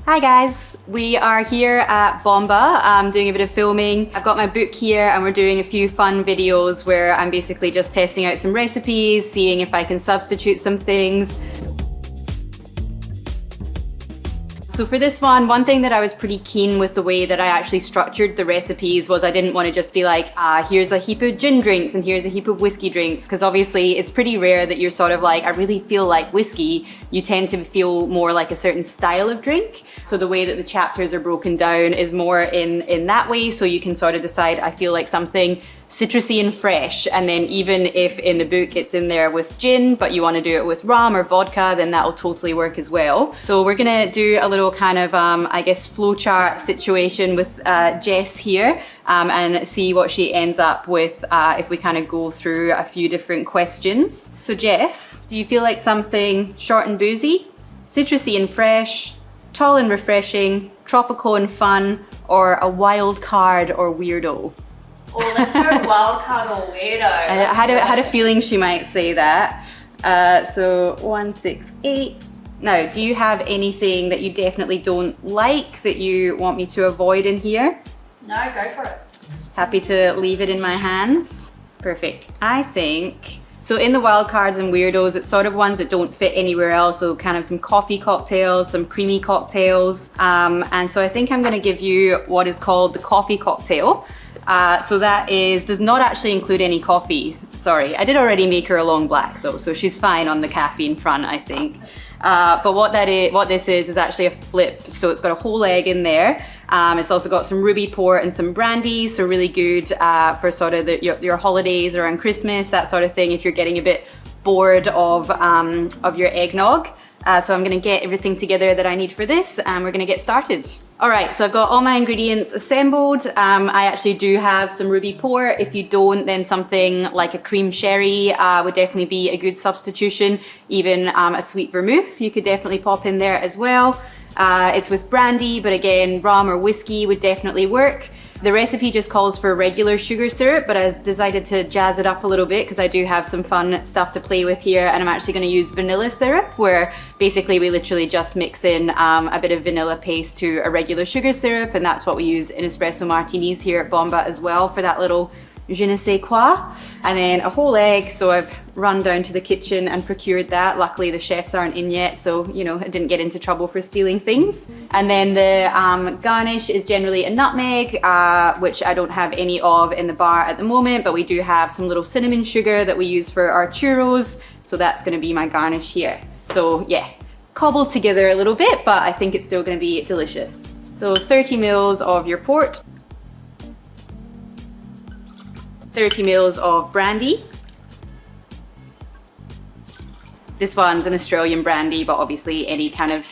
Hi guys, we are here at Bomba doing a bit of filming. I've got my book here and we're doing a few fun videos where I'm basically just testing out some recipes, seeing if I can substitute some things. So for this one thing that I was pretty keen with the way that I actually structured the recipes was I didn't want to just be like, here's a heap of gin drinks and here's a heap of whiskey drinks, because obviously it's pretty rare that you're sort of like, I really feel like whiskey. You tend to feel more like a certain style of drink. So the way that the chapters are broken down is more in that way, so you can sort of decide, I feel like something citrusy and fresh, and then even if in the book it's in there with gin but you want to do it with rum or vodka, then that'll totally work as well. So we're gonna do a little kind of I guess flowchart situation with Jess here and see what she ends up with if we kind of go through a few different questions. So Jess, do you feel like something short and boozy, citrusy and fresh, tall and refreshing, tropical and fun, or a wild card or weirdo? Oh, let's go wild card or weirdo. I had a feeling she might say that. So 168. Now, do you have anything that you definitely don't like that you want me to avoid in here? No, go for it. Happy to leave it in my hands. Perfect. I think, so in the wild cards and weirdos, it's sort of ones that don't fit anywhere else. So kind of some coffee cocktails, some creamy cocktails. And so I think I'm gonna give you what is called the coffee cocktail. So that does not actually include any coffee. Sorry, I did already make her a long black though, so she's fine on the caffeine front, I think. But what this is actually a flip. So it's got a whole egg in there. It's also got some ruby port and some brandy, so really good for sort of your holidays around Christmas, that sort of thing, if you're getting a bit bored of your eggnog. So I'm gonna get everything together that I need for this and we're gonna get started. All right, so I've got all my ingredients assembled. I actually do have some ruby port. If you don't, then something like a cream sherry would definitely be a good substitution. Even a sweet vermouth, you could definitely pop in there as well. It's with brandy, but again, rum or whiskey would definitely work. The recipe just calls for regular sugar syrup, but I decided to jazz it up a little bit because I do have some fun stuff to play with here, and I'm actually going to use vanilla syrup, where basically we literally just mix in a bit of vanilla paste to a regular sugar syrup, and that's what we use in espresso martinis here at Bomba as well for that little je ne sais quoi. And then a whole egg, so I've run down to the kitchen and procured that. Luckily the chefs aren't in yet, so you know, I didn't get into trouble for stealing things. And then the garnish is generally a nutmeg, which I don't have any of in the bar at the moment, but we do have some little cinnamon sugar that we use for our churros, so that's going to be my garnish here. So yeah, cobbled together a little bit, but I think it's still going to be delicious. So 30 mils of your port, 30 mils of brandy. This one's an Australian brandy, but obviously any kind of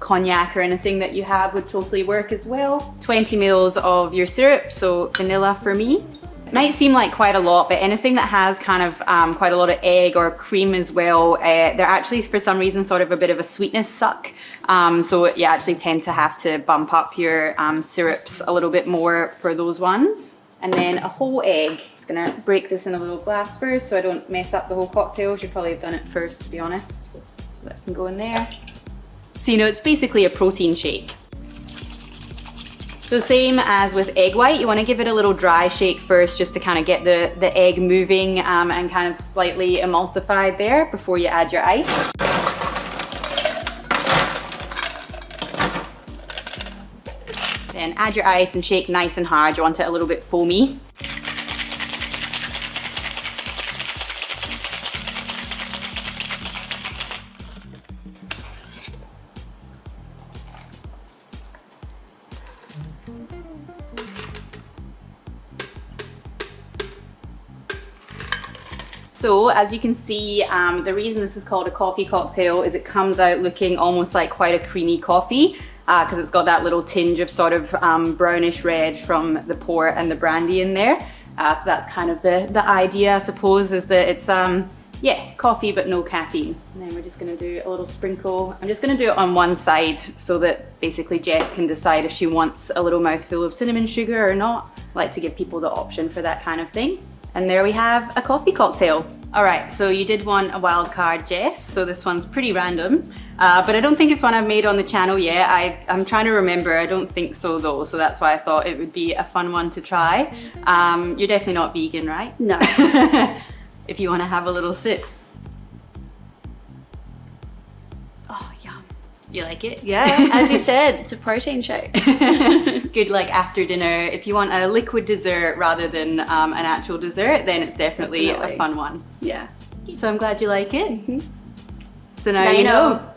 cognac or anything that you have would totally work as well. 20 mils of your syrup, so vanilla for me. It might seem like quite a lot, but anything that has kind of quite a lot of egg or cream as well, they're actually for some reason sort of a bit of a sweetness suck. So you actually tend to have to bump up your syrups a little bit more for those ones. And then a whole egg. Just gonna break this in a little glass first so I don't mess up the whole cocktail. Should probably have done it first, to be honest. So that can go in there. So you know, it's basically a protein shake. So same as with egg white, you wanna give it a little dry shake first just to kind of get the egg moving and kind of slightly emulsified there before you add your ice. Then add your ice and shake nice and hard. You want it a little bit foamy. So as you can see, the reason this is called a coffee cocktail is it comes out looking almost like quite a creamy coffee, because it's got that little tinge of sort of brownish red from the port and the brandy in there. So that's kind of the idea, I suppose, is that it's yeah, coffee but no caffeine. And then we're just gonna do a little sprinkle. I'm just gonna do it on one side so that basically Jess can decide if she wants a little mouthful of cinnamon sugar or not. I like to give people the option for that kind of thing. And there we have a coffee cocktail. All right, so you did want a wild card, Jess. So this one's pretty random, but I don't think it's one I've made on the channel yet. I'm trying to remember. I don't think so though. So that's why I thought it would be a fun one to try. You're definitely not vegan, right? No. If you want to have a little sip. Oh, yum. You like it? Yeah, as you said, it's a protein shake. Good, like after dinner. If you want a liquid dessert rather than an actual dessert, then it's definitely a fun one. Yeah. So I'm glad you like it. Mm-hmm. So now you know.